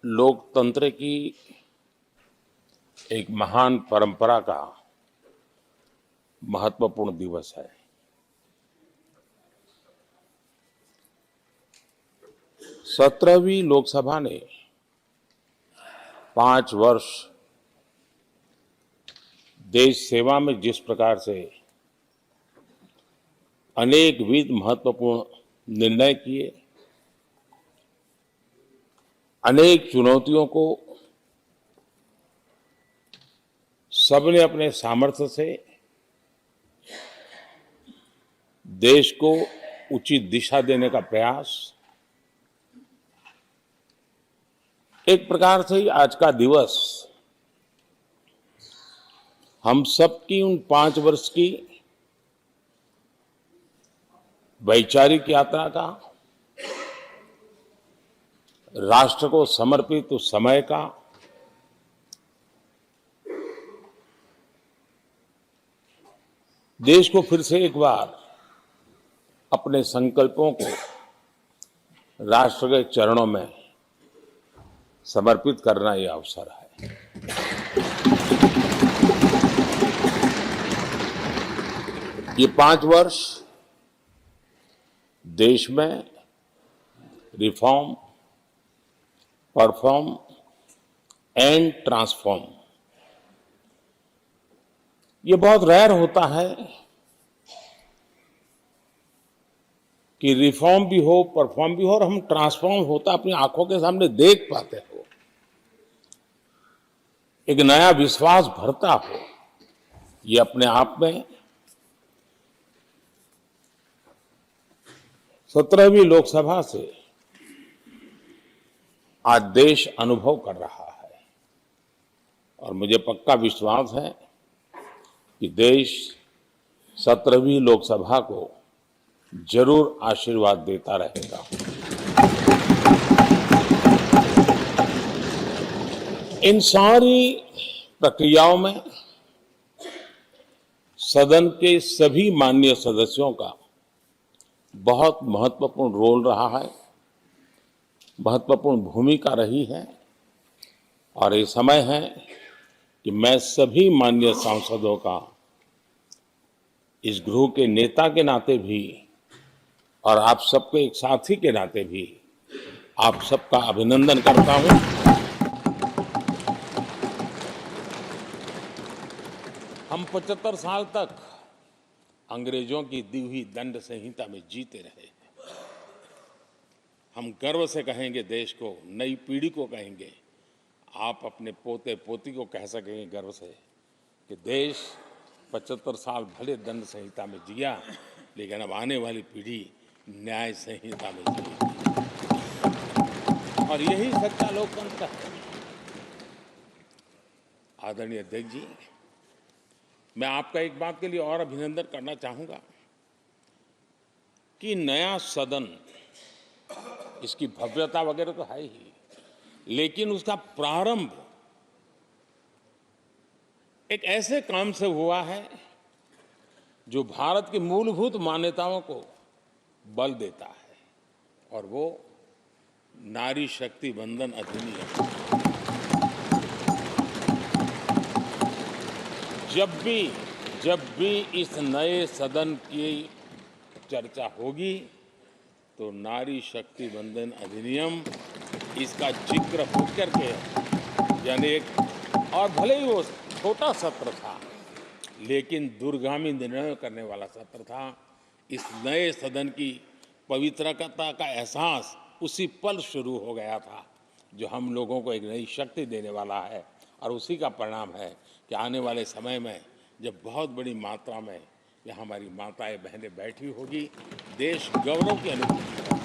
लोकतंत्र की एक महान परंपरा का महत्वपूर्ण दिवस है। सत्रहवीं लोकसभा ने 5 वर्ष देश सेवा में जिस प्रकार से अनेकविध महत्वपूर्ण निर्णय किए, अनेक चुनौतियों को सबने अपने सामर्थ्य से देश को उचित दिशा देने का प्रयास, एक प्रकार से ही आज का दिवस हम सबकी उन 5 वर्ष की वैचारिक यात्रा का, राष्ट्र को समर्पित उस समय का, देश को फिर से एक बार अपने संकल्पों को राष्ट्र के चरणों में समर्पित करना यह अवसर है। ये 5 वर्ष देश में रिफॉर्म, परफॉर्म एंड ट्रांसफॉर्म, ये बहुत रेयर होता है कि रिफॉर्म भी हो, परफॉर्म भी हो और हम ट्रांसफॉर्म होता अपनी आंखों के सामने देख पाते हो, एक नया विश्वास भरता हो। ये अपने आप में 17वीं लोकसभा से आज देश अनुभव कर रहा है और मुझे पक्का विश्वास है कि देश 17वीं लोकसभा को जरूर आशीर्वाद देता रहेगा। इन सारी प्रक्रियाओं में सदन के सभी माननीय सदस्यों का बहुत महत्वपूर्ण रोल रहा है, महत्वपूर्ण भूमिका रही है और ये समय है कि मैं सभी माननीय सांसदों का इस गृह के नेता के नाते भी और आप सबके एक साथी के नाते भी आप सबका अभिनंदन करता हूं। हम 75 साल तक अंग्रेजों की दी हुई दंड संहिता में जीते रहे। हम गर्व से कहेंगे, देश को, नई पीढ़ी को कहेंगे, आप अपने पोते पोती को कह सकेंगे गर्व से कि देश 75 साल भले दंड संहिता में जिया, लेकिन अब आने वाली पीढ़ी न्याय संहिता में जिएगी और यही सच्चा लोकतंत्र है। आदरणीय अध्यक्ष जी, मैं आपका एक बात के लिए और अभिनंदन करना चाहूंगा कि नया सदन, इसकी भव्यता वगैरह तो है ही, लेकिन उसका प्रारंभ एक ऐसे काम से हुआ है जो भारत की मूलभूत मान्यताओं को बल देता है और वो नारी शक्ति वंदन अधिनियम। जब भी इस नए सदन की चर्चा होगी तो नारी शक्ति वंदन अधिनियम, इसका जिक्र होकर के, यानी एक, और भले ही वो छोटा सत्र था लेकिन दूरगामी निर्णय करने वाला सत्र था। इस नए सदन की पवित्रता का एहसास उसी पल शुरू हो गया था जो हम लोगों को एक नई शक्ति देने वाला है और उसी का परिणाम है कि आने वाले समय में जब बहुत बड़ी मात्रा में यहाँ हमारी माताएं बहनें बैठी होगी, देश गौरव की अनुभूति होगा।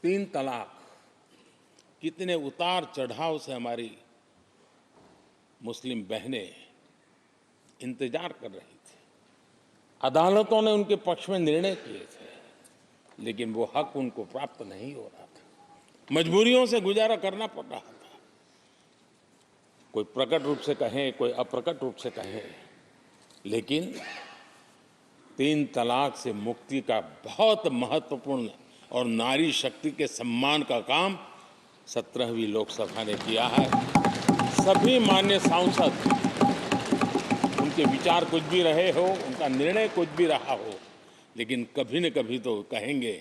3 तलाक, कितने उतार चढ़ाव से हमारी मुस्लिम बहनें इंतजार कर रही थी। अदालतों ने उनके पक्ष में निर्णय किए थे, लेकिन वो हक उनको प्राप्त नहीं हो रहा था। मजबूरियों से गुजारा करना पड़ रहा था। कोई प्रकट रूप से कहें, कोई अप्रकट रूप से कहें, लेकिन तीन तलाक से मुक्ति का बहुत महत्वपूर्ण और नारी शक्ति के सम्मान का काम 17वीं लोकसभा ने किया है। सभी मान्य सांसद, उनके विचार कुछ भी रहे हो, उनका निर्णय कुछ भी रहा हो, लेकिन कभी न कभी तो कहेंगे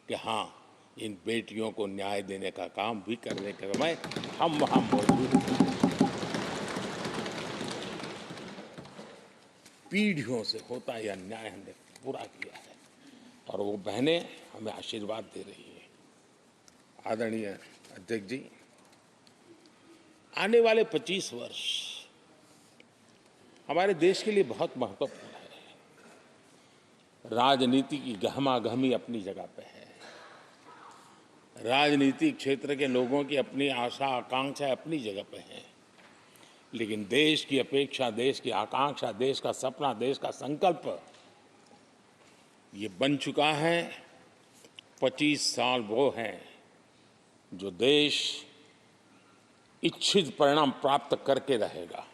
कि हाँ, इन बेटियों को न्याय देने का काम भी करने के समय हम वहाँ मौजूद हैं। पीढ़ियों से होता यह न्याय हमने पूरा किया है और वो बहनें हमें आशीर्वाद दे रही है। आदरणीय अध्यक्ष जी, आने वाले 25 वर्ष हमारे देश के लिए बहुत महत्वपूर्ण है। राजनीति की गहमागहमी अपनी जगह पे है, राजनीतिक क्षेत्र के लोगों की अपनी आशा आकांक्षा अपनी जगह पे है, लेकिन देश की अपेक्षा, देश की आकांक्षा, देश का सपना, देश का संकल्प ये बन चुका है। 25 साल वो हैं जो देश इच्छित परिणाम प्राप्त करके रहेगा।